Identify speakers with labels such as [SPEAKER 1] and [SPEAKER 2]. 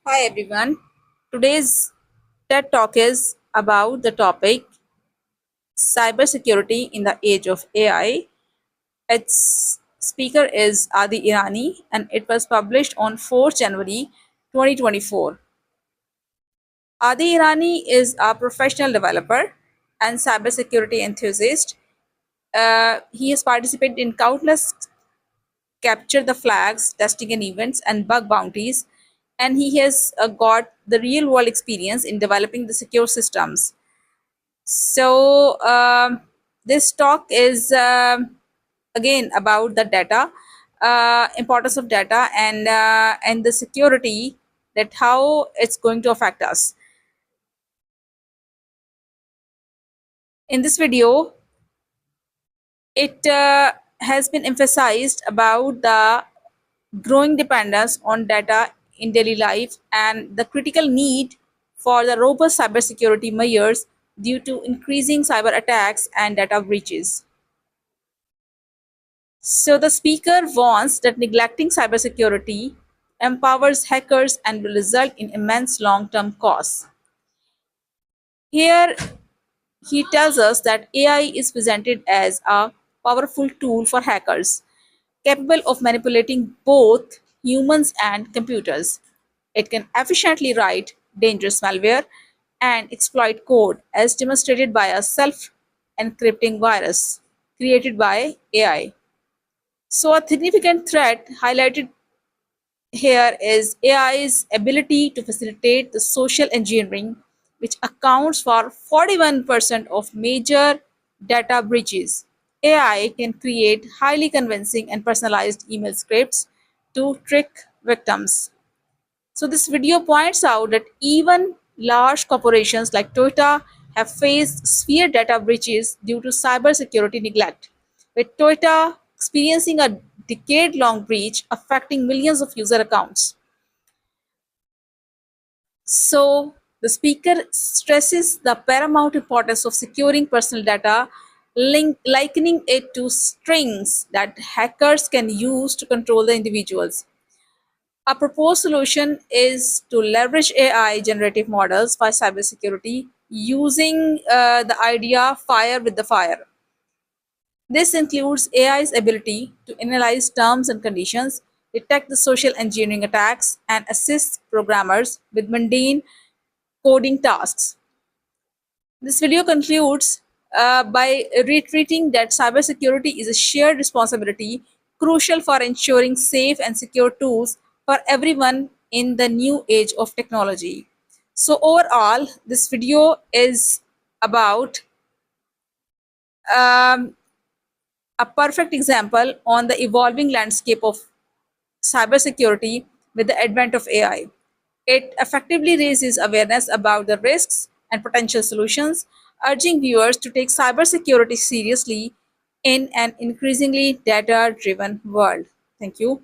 [SPEAKER 1] Hi everyone. Today's TED Talk is about the topic cybersecurity in the age of AI. Its speaker is Adi Irani and it was published on 4th January 2024. Adi Irani is a professional developer and cybersecurity enthusiast. He has participated in countless capture the flags, testing and events, and bug bounties, and he has got the real world experience in developing the secure systems. So this talk is again about the data, importance of data, and the security, that how it's going to affect us. In this video, it has been emphasized about the growing dependence on data in daily life and the critical need for the robust cybersecurity measures due to increasing cyber attacks and data breaches. So the speaker warns that neglecting cybersecurity empowers hackers and will result in immense long-term costs. Here he tells us that AI is presented as a powerful tool for hackers, capable of manipulating both humans and computers. It can efficiently write dangerous malware and exploit code, as demonstrated by a self encrypting virus created by AI. So, a significant threat highlighted here is AI's ability to facilitate the social engineering, which accounts for 41% of major data breaches. AI can create highly convincing and personalized email scripts to trick victims. So, this video points out that even large corporations like Toyota have faced severe data breaches due to cybersecurity neglect, with Toyota experiencing a decade long breach affecting millions of user accounts. So, the speaker stresses the paramount importance of securing personal data, likening it to strings that hackers can use to control the individuals. A proposed solution is to leverage AI generative models for cybersecurity using the idea fire with the fire. This includes AI's ability to analyze terms and conditions, detect the social engineering attacks, and assist programmers with mundane coding tasks. This video concludes by reiterating that cybersecurity is a shared responsibility crucial for ensuring safe and secure tools for everyone in the new age of technology. So, overall, this video is about um, a perfect example on the evolving landscape of cybersecurity with the advent of AI. It effectively raises awareness about the risks and potential solutions, urging viewers to take cybersecurity seriously in an increasingly data driven world. Thank you.